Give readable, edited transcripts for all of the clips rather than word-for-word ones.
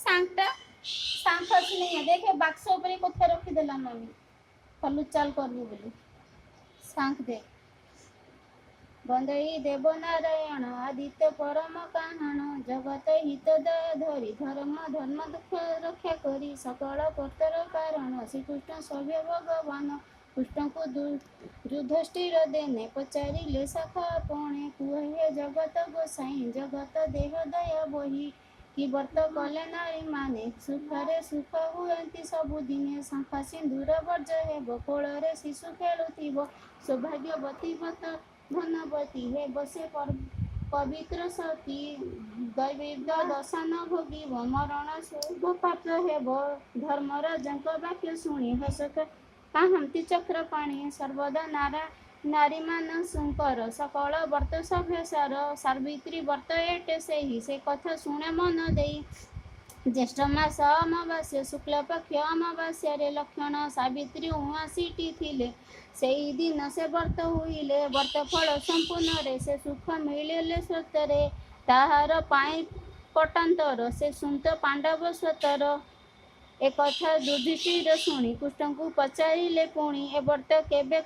सांखटा सांख अच्छी नहीं है देखे बाक्स ऊपर कथा रखीदेला मम्मी फलू चाल करबू बोली सांख देख बंदई देव नारायण आदित्य परम काहण जगत हित धरी धर्म धर्म दुख रक्षा करी सकल कर्तर कारण श्रीकृष्ण सभ्य भगवान कृष्ण को युधिष्ठिर देने पचारिले सखा पणे कुहे जगत गोसाई जगत देह दया बही कि व्रत कले नारी माने सुखरे सुख हुएंती सबुदिने शंखा सिंदूर वर्ज हेब कोଳରେ शिशु खेलुथिब सौभाग्यवती व्रत धनवती हे बसे पवित्र सती दैविक दर्शन भोगिब मरण शुभ पात्र हेब धर्मराजଙ୍କ ବାକ୍ୟ ଶୁଣି ହସକ କାହାନ୍ତି ଚକ୍ର ପାଣି ସର୍ବଦା ନାରୀ ମାନଙ୍କର ସକଳ ବ୍ରତ ସଭ୍ୟ ସାର ସାବିତ୍ରୀ ବ୍ରତ ଏଟେ ସେହି ସେ କଥା ଶୁଣେ ମନ ଦେଇ ଜ୍ୟେଷ୍ଠ ମାସ ଅମାବାସ୍ୟ ଶୁକ୍ଳପକ୍ଷ ଅମାବାସ୍ୟାରେ ଲକ୍ଷଣ ସାବିତ୍ରୀ 79ଟି ଥିଲେ ସେଇଦିନ ସେ ବ୍ରତ ହୁଇଲେ ବ୍ରତ ଫଳ ସମ୍ପୂର୍ଣ୍ଣରେ ସେ ସୁଖ ମିଳିଲେ ସତରେ ତାହାର ପାଇଁ ପଟାନ୍ତର ସେ ସୁନ୍ତ ପାଣ୍ଡବ ସ୍ୱତର एकथा युधिष्ठिर शुणी कृष्णଙ୍କୁ पचारिले पुणी ए व्रत केबे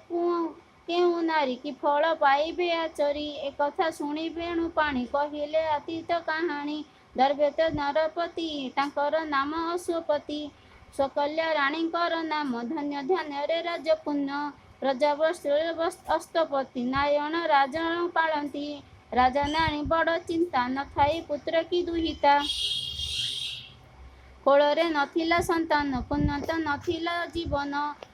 केउं नारी कि फल पाइबे आचरी एकथा शुणी वेणु पाणी कहिले अतीत काहाणी दर्वेत नरपति तांकर नाम अश्वपति सकल्या राणीଙ୍କର नाम धन्य ध्याନରେ राजपुण्य प्रजावत्सलस्तपति नारायण राजन पाळନ୍ତି राजा नाणी बड़ चिंता नथाई पुत्र की दुहिता कोଳରେ नथिला संतान पुण्यत नथिला जीवन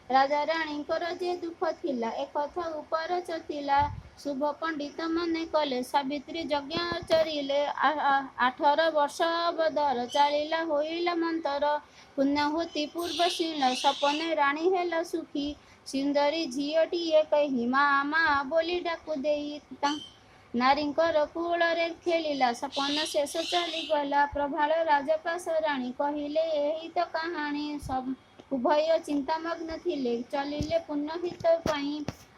राजा राणीଙ୍କର जे दुख थिला एकथा उपर चथिला शुभ पंडित मने कले सावित्री यज्ञ आचरिले 18 वर्ष अवतार चालिला होइला मंतर पुण्यहुति पूर्वशील सपने राणी हेला सुखी सुंदरी झियटीए कही मा मा बोली डाकु देई नारीଙ୍କର କୂଳରେ ଖେଳିଲା ସପନ ଶେଷ ଚାଲିଗଲା ପ୍ରଭାଳ ରାଜପାଶ ରାଣୀ କହିଲେ ଏହି ତ କାହାଣୀ ଉଭୟ ଚିନ୍ତାମଗ୍ନ ଥିଲେ ଚାଲିଲେ ପୁଣ୍ୟହିତ ପାଇଁ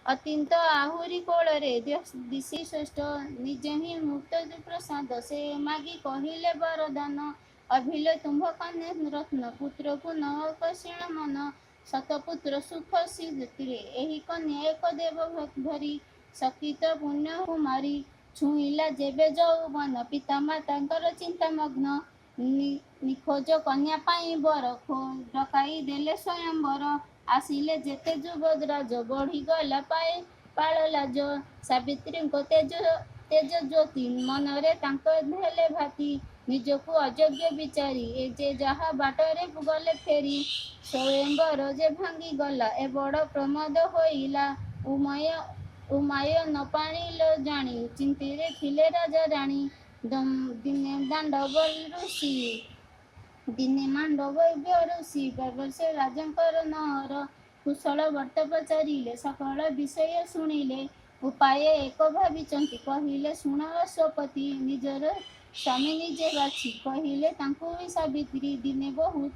ଅତୀତ ଆହୁରି କୋଳରେ ଦିଶି ଶ୍ରେଷ୍ଠ ନିଜେ ହିଁ ମୁକ୍ତ ପ୍ରସାଦ ସେ ମାଗି କହିଲେ ବରଦାନ ଅଭିଲେ ତୁମ୍ଭ କନ୍ୟା ରତ୍ନ ପୁତ୍ରକୁ ନ କଷିଣ ମନ ଶତପୁତ୍ର ସୁଖ ସିଦ୍ଧିରେ ଏହି କନ୍ୟା ଏକ ଦେବ ଧରି ସକିତ ପୁଣ୍ୟ କୁମାରୀ ଛୁଇଁଲା ଯେବେ ଯୌବନ ପିତାମାତାଙ୍କର ଚିନ୍ତାମଗ୍ନ ନିଖୋଜ କନ୍ୟା ପାଇଁ ବର ଡକାଇ ଦେଲେ ସ୍ୱୟଂବର ଆସିଲେ ଯେତେ ଯୁବରାଜ ବଢିଗଲା ପାଳଲାଜ ସାବିତ୍ରୀଙ୍କ ତେଜ ଜ୍ୟୋତି ମନରେ ତାଙ୍କ ହେଲେ ଭାତି ନିଜକୁ ଅଯୋଗ୍ୟ ବିଚାରି ଏ ଯେ ଯାହା ବାଟରେ ଗଲେ ଫେରି ସ୍ୱୟଂବର ଯେ ଭାଙ୍ଗିଗଲା ଏ ବଡ଼ ପ୍ରମୋଦ ହୋଇଲା ଉମାୟ ନ ପାଣିଲ ଜାଣି ଚିନ୍ତିରେ ଥିଲେ ରାଜା ରାଣୀ ଦିନେ ମାଣ୍ଡବ ଋଷି ବର୍ଷେ ରାଜାଙ୍କର ନଅର କୁଶଳ ବ୍ରତ ପଚାରିଲେ ସକଳ ବିଷୟ ଶୁଣିଲେ ଉପାୟ ଏକ ଭାବିଛନ୍ତି କହିଲେ ଶୁଣ ଅଶ୍ୱପତି ନିଜର ସ୍ୱାମୀ ନିଜେ ବାଛି କହିଲେ ତାଙ୍କୁ ସାବିତ୍ରୀ ଦିନେ ବହୁତ